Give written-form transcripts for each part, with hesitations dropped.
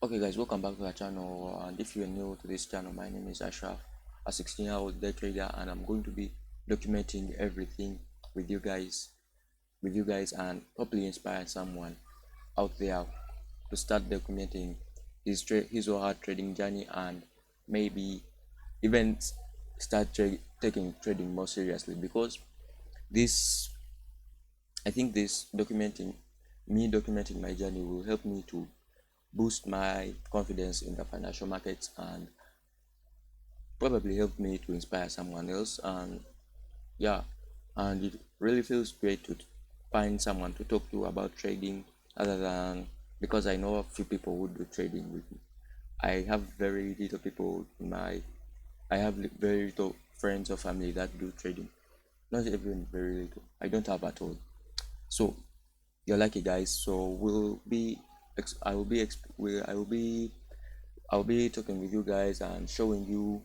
Okay guys, welcome back to our channel, and if you are new to this channel, my name is Ashraf, a 16-year-old day trader, and I'm going to be documenting everything with you guys and hopefully inspire someone out there to start documenting his or her trading journey, and maybe even start taking trading more seriously, because this I think this documenting my journey will help me to boost my confidence in the financial markets, and probably help me to inspire someone else. And yeah, and it really feels great to find someone to talk to about trading, other than, because I know a few people who do trading with me. I have very little people in my I have very little friends or family that do trading. Not even very little. I don't have at all. So you're lucky guys. So I will be I'll be talking with you guys and showing you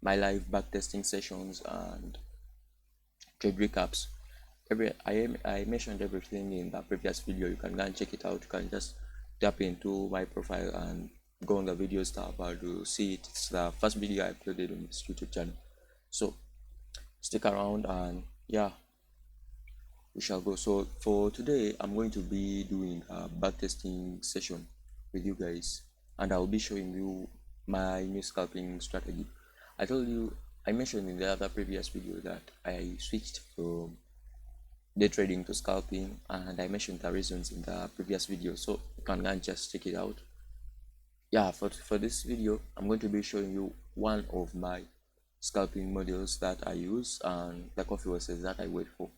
my live backtesting sessions and trade recaps. I mentioned everything in the previous video. You can go and check it out. You can just tap into my profile and go on the videos tab, and you'll see it. It's the first video I uploaded on this YouTube channel. So stick around, and yeah, we shall go. So for today, I'm going to be doing a backtesting session with you guys, and I'll be showing you my new scalping strategy. I mentioned in the other previous video that I switched from day trading to scalping, and I mentioned the reasons in the previous video, so you can go and just check it out. Yeah, for this video, I'm going to be showing you one of my scalping models that I use and the coffee horses that I wait for.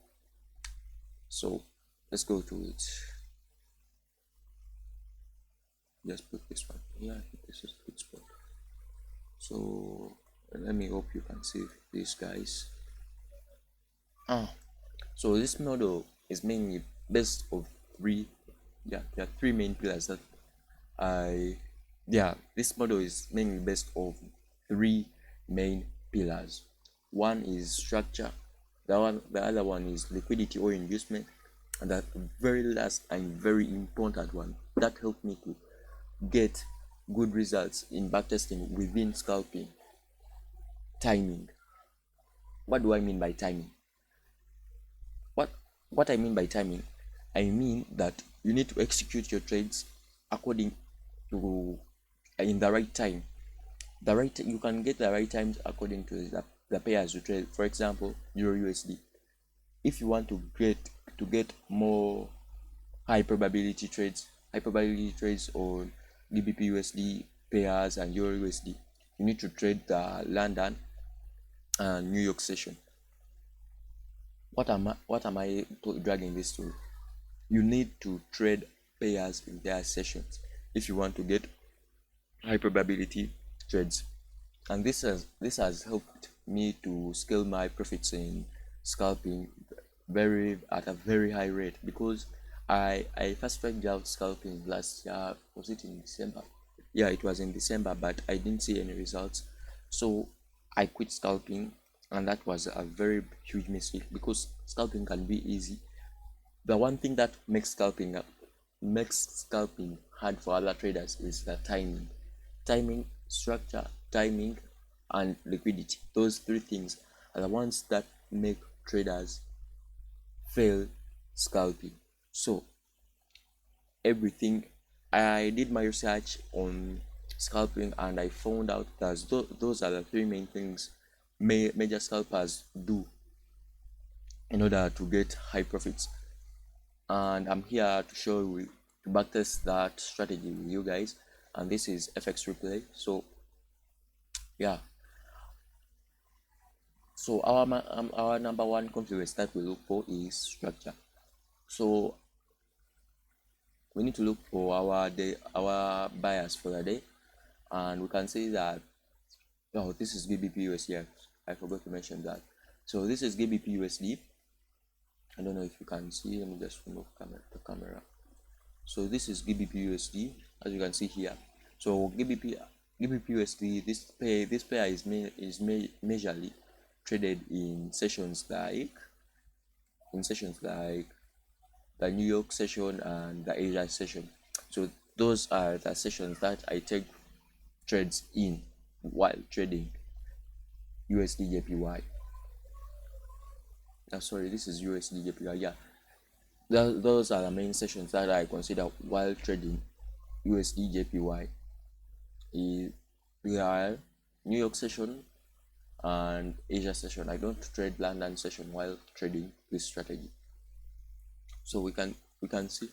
So let's go to it. Just put this one here. I think this is a good spot. So let me hope you can see this, guys. So this model is mainly based of three. Yeah, there are three main pillars that I yeah this model is mainly based of three main pillars. One is structure, the other one is liquidity or inducement, and the very last and very important one that helped me to get good results in backtesting within scalping: timing. What do I mean by timing? what what I mean by timing, I mean that you need to execute your trades according to in the right time. You can get the right times according to the pairs you trade. For example, Euro USD. If you want to get more high probability trades on GBP USD pairs and Euro USD, you need to trade the London and New York session. What am I dragging this to? You need to trade pairs in their sessions if you want to get high probability trades. And this has helped me to scale my profits in scalping very at a very high rate, because I first figured out scalping last year. Was it in December? Yeah, it was in December, but I didn't see any results. So I quit scalping, and that was a very huge mistake, because scalping can be easy. The one thing that makes scalping hard for other traders is the timing, structure, timing, and liquidity. Those three things are the ones that make traders fail scalping. So everything I did my research on scalping, and I found out that those are the three main things major scalpers do in order to get high profits. And I'm here to show you, to backtest that strategy with you guys. And this is FX replay. So yeah, so our number one confluence that we look for is structure. So we need to look for our buyers for the day, and we can see that, oh, this is GBP USD. I forgot to mention that. So this is GBP USD. I don't know if you can see. Let me just remove the camera. So this is GBP USD, as you can see here. So GBP USD, this pair is majorly traded in sessions like the New York session and the Asia session. So those are the sessions that I take trades in while trading USD JPY. Sorry, this is USD JPY. Yeah, those are the main sessions that I consider while trading USD JPY. We are New York session and Asia session. I don't trade London session while trading this strategy. So we can see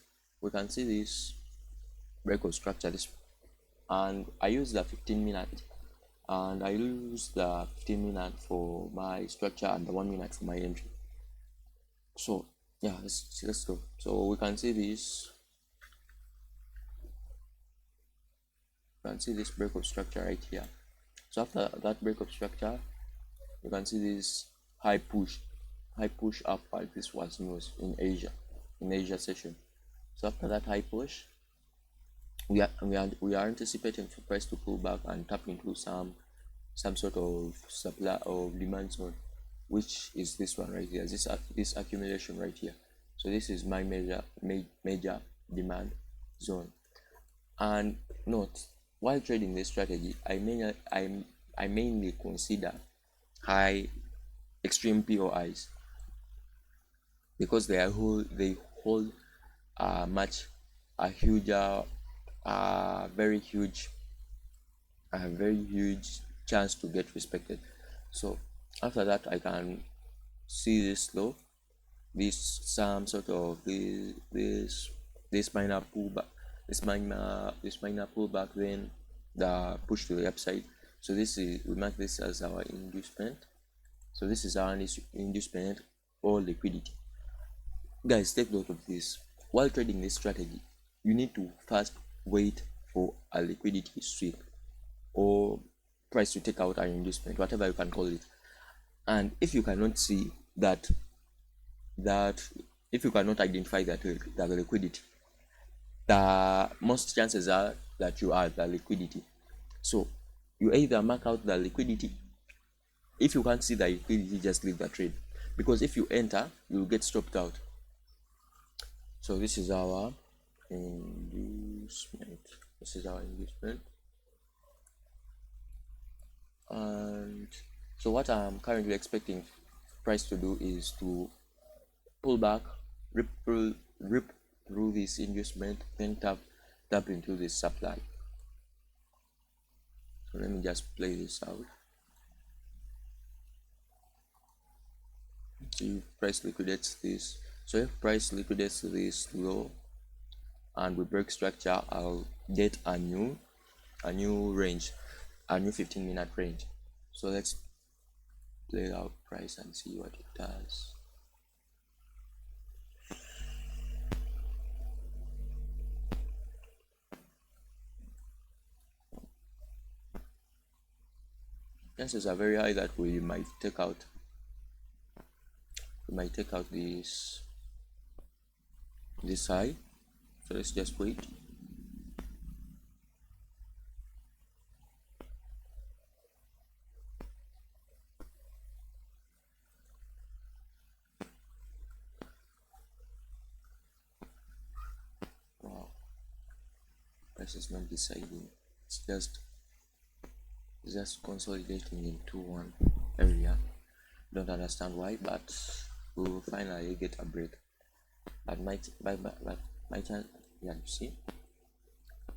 this breakout structure, this, and I use the 15-minute, and I use the 15-minute for my structure and the 1 minute for my entry. So yeah, let's go. So we can see this. You can see this breakup structure right here. So after that breakup structure, you can see this high push upward. This was news in Asia session. So after that high push, we are anticipating for price to pull back and tap into some sort of supply or demand zone, which is this one right here, this accumulation right here. So this is my major demand zone. And note, while trading this strategy, I mainly consider high extreme POIs because they hold a very huge chance to get respected. So after that, I can see this low, some sort of this minor pullback, this minor pullback, then the push to the upside. So we mark this as our inducement. So this is our inducement or liquidity. Guys, take note of this. While trading this strategy, you need to first wait for a liquidity sweep or price to take out an inducement, whatever you can call it. And if you cannot see that if you cannot identify that the liquidity, the most chances are that you are the liquidity. So you either mark out the liquidity. If you can't see the liquidity, just leave the trade, because if you enter, you'll get stopped out. So this is our inducement. And so what I'm currently expecting price to do is to pull back, rip through this inducement, then tap into this supply. So let me just play this out. See if price liquidates this. So if price liquidates this low and we break structure, I'll get a new range, a new 15-minute range. So let's play out price and see what it does. Chances are very high that we might take out this high. So let's just wait. Wow, price is not deciding. It's just consolidating into one area. Don't understand why, but we'll finally get a break. But might yeah, you see.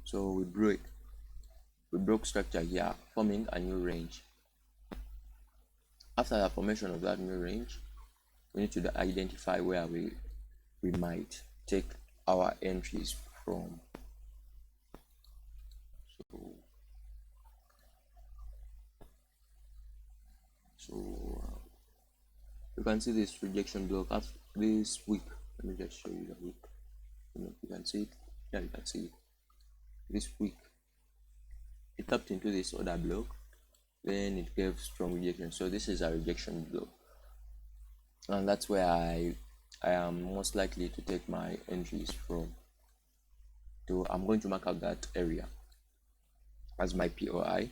So we broke structure here, forming a new range. After the formation of that new range, we need to identify where we might take our entries from. So you can see this rejection block after this week. Let me just show you the week. You can see it. Yeah, you can see it. This week it tapped into this order block, then it gave strong rejection. So this is a rejection block, and that's where I am most likely to take my entries from. So I'm going to mark out that area as my POI.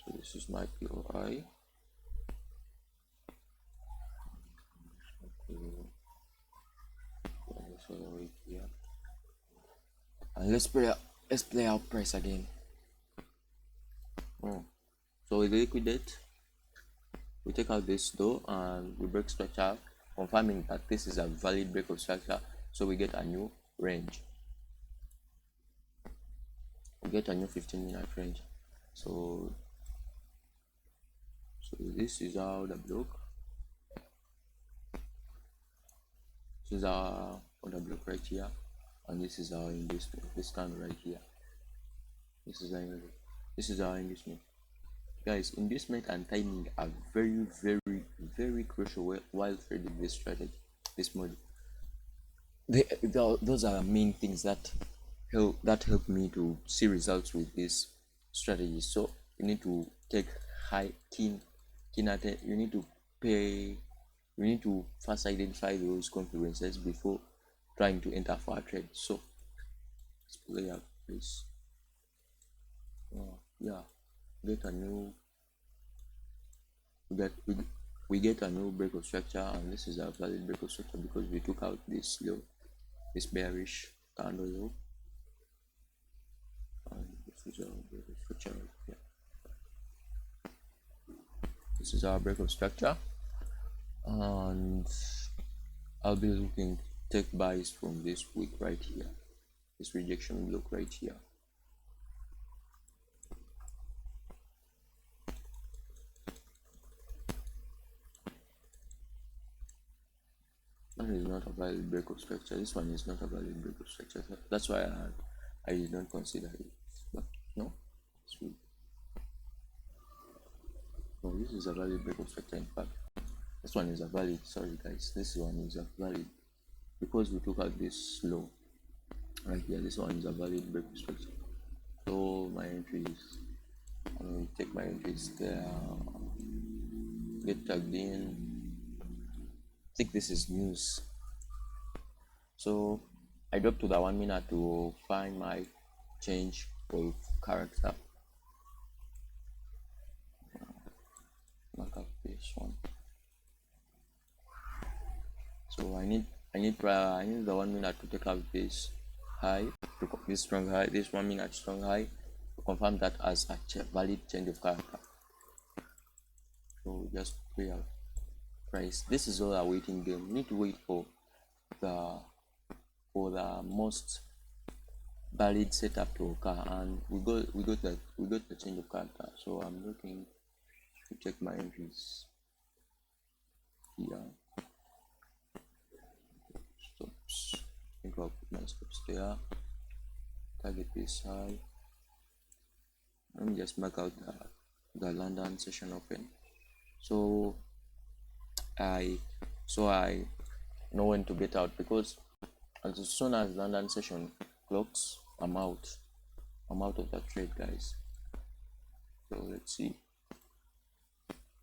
So this is my POI. So right here, and let's play our price again. So we liquidate, we take out this though, and we break structure, confirming that this is a valid break of structure. So we get a new range. We get a new 15-minute range. So this is how the block. This is our order block right here, and this is our investment. This candle right here. This is our investment. Guys, investment and timing are very, very, very crucial while trading this strategy, this model. Those are the main things that help me to see results with this strategy. So you need to take keen attention. You need to pay. You need to first identify those confluences before trying to enter for a trade. So let's play out this. Yeah, get a new. We get a new break of structure, and this is a valid break of structure because we took out this low, this bearish candle low, and this is our break of structure right here. This is our break of structure, and I'll be looking take buys from this week right here, this rejection block right here. One is not a valid break of structure. This one is not a valid break of structure. That's why I don't consider it. But no, sweet. No, this is a valid break of structure. In fact, this one is a valid. Sorry guys, this one is a valid because we took out this low right here. This one is a valid break of structure. So my entries, I'm going to take my entries there. Get tagged in. I think this is news. So I drop to the 1 minute to find my change of character. Mark up this one. So I need the 1 minute to take out this high, this strong high, this 1 minute strong high, to confirm that as a valid change of character. So just play out price. This is all a waiting game. We need to wait for the most valid setup to occur, and we got the change of character. So I'm looking to check my entries here. Stops. I think I'll put my stops there. Target this high. Let me just mark out the London session open. So I know when to get out, because as soon as London session clocks, I'm out of that trade, guys. So let's see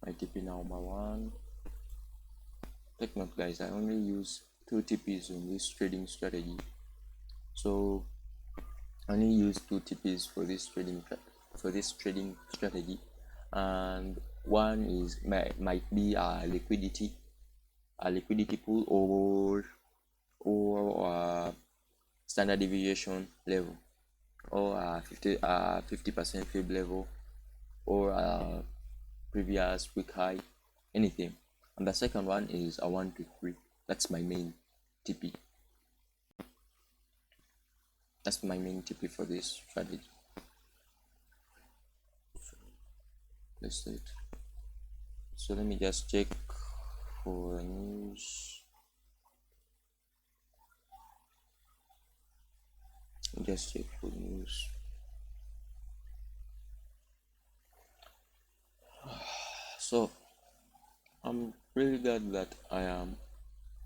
my TP number one. Take note, guys, I only use 2 TPs in this trading strategy. So I only use 2 TPs for this trading strategy, and one is might be a liquidity pool or standard deviation level, or a 50% fib level, or a previous week high, anything. And the second one is a 1 to 3. That's my main TP. That's my main TP for this strategy. Let's do it. So let me just check for news. Just check for news. So I'm really glad that I am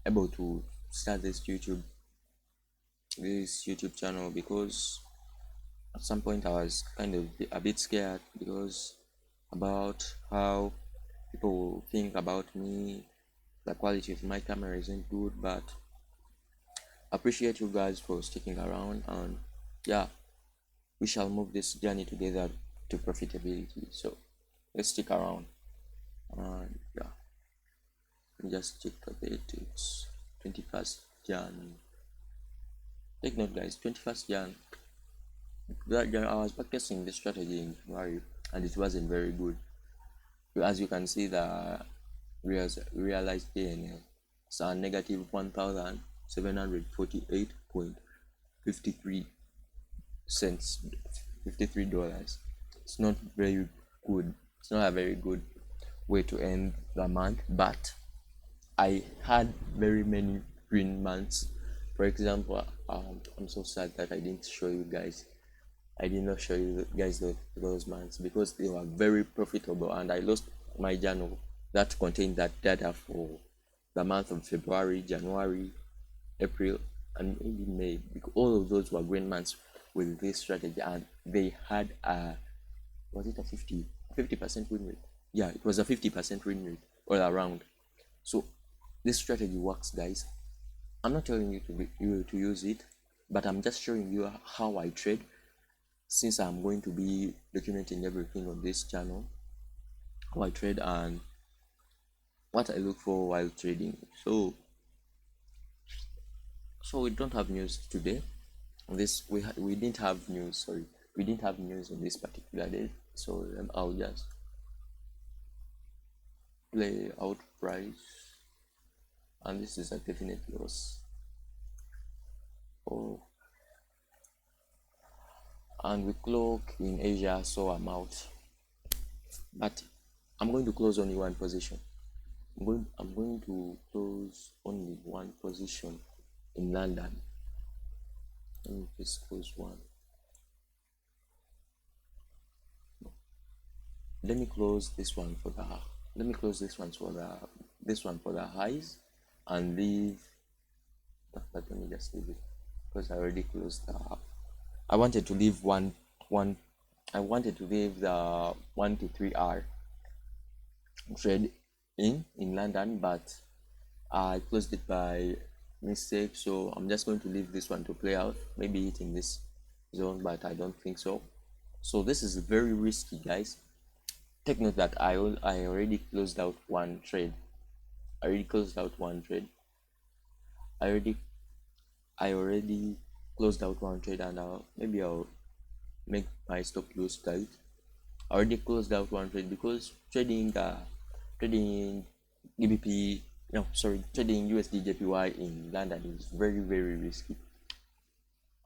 able to start this YouTube channel, because at some point I was kind of a bit scared because about how people will think about me. The quality of my camera isn't good, but I appreciate you guys for sticking around, and yeah, we shall move this journey together to profitability. So let's stick around. And yeah, let me just check the date. It's 21st Jan. Take note, guys. 21st Jan. I was practicing this strategy in January, and it wasn't very good. As you can see, the realized PNL is a negative 1,748.53 cents, $53. It's not very good. It's not a very good way to end the month, but I had very many green months. For example, I'm so sad that I didn't show you guys. I did not show you guys those months because they were very profitable, and I lost my journal that contained that data for the month of February, January, April, and maybe May. Because all of those were green months with this strategy, and they had a, was it a 50% win rate? Yeah, it was a 50% win rate all around. So this strategy works, guys. I'm not telling you to use it, but I'm just showing you how I trade, since I'm going to be documenting everything on this channel, how I trade and what I look for while trading. So we don't have news today. This we didn't have news. Sorry, we didn't have news on this particular day. So I'll just play out price, and this is a definite loss. Oh, and we clock in Asia, so I'm out. But I'm going to close only one position. I'm going to close only one position in London. Let me just close one. Let me close this one for the let me close this one for the highs and leave. Let me just leave it because I already closed the I wanted to leave one I wanted to leave the 1 to 3 hour trade in London, but I closed it by mistake, so I'm just going to leave this one to play out, maybe hitting this zone, but I don't think so. So this is very risky, guys. Take note that I already closed out one trade. I already closed out one trade. I already closed out one trade, and maybe I'll make my stop loss tight. I already closed out one trade because trading GBP, no, sorry, trading USD JPY in London is very, very risky.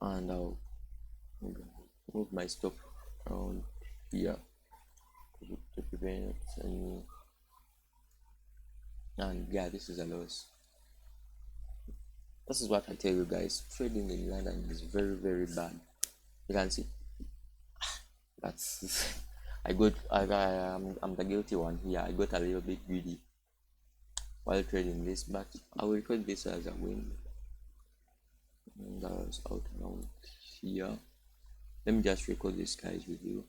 And I'll move my stop around here to prevent any. And yeah, this is a loss. This is what I tell you, guys. Trading in London is very, very bad. You can see that's I'm the guilty one here. I got a little bit greedy while trading this, but I will record this as a win. And that was out around here. Let me just record this, guys, with you.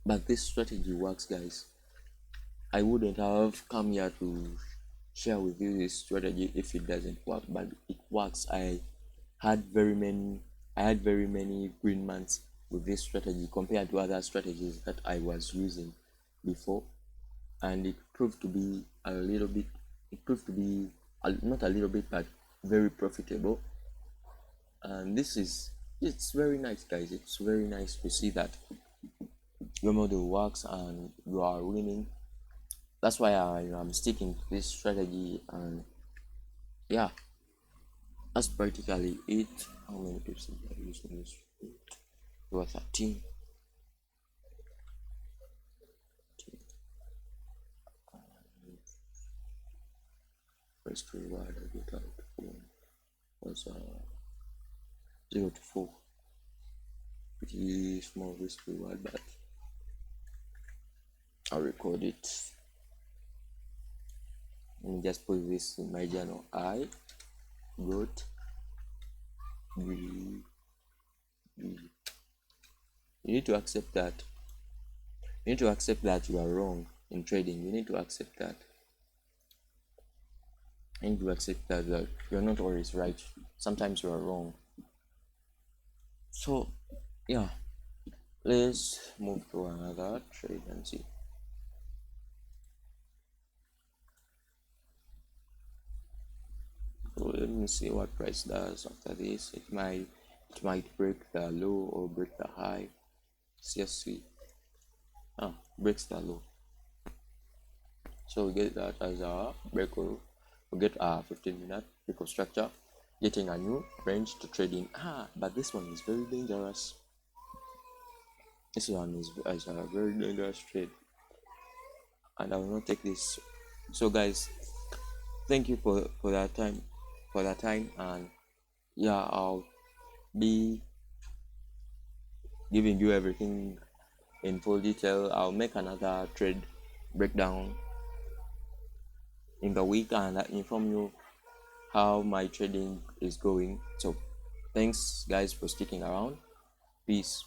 But this strategy works, guys. I wouldn't have come here to share with you this strategy if it doesn't work, but it works. I had very many green months with this strategy compared to other strategies that I was using before, and it proved to be not a little bit, but very profitable. And it's very nice, guys. It's very nice to see that your model works and you are winning. That's why I'm sticking to this strategy, and yeah, that's practically it. How many pips did I use in this? You are 13. First reward I got out was 0 to 4. Pretty small risk reward, but I'll record it. Let me just put this in my journal. I got the. You need to accept that. You need to accept that you are wrong in trading. You need to accept that. You need to accept that you're not always right. Sometimes you are wrong. So, yeah, Let's move to another trade and see. So let me see what price does after this. It might break the low or break the high. Let's just see. Breaks the low. So we get that as our break. We get our 15-minute break of structure, getting a new range to trade in. But this one is very dangerous. This one is a very dangerous trade, and I will not take this. So guys, thank you for that time, and yeah, I'll be giving you everything in full detail. I'll make another trade breakdown in the week and inform you how my trading is going. So thanks guys for sticking around. Peace.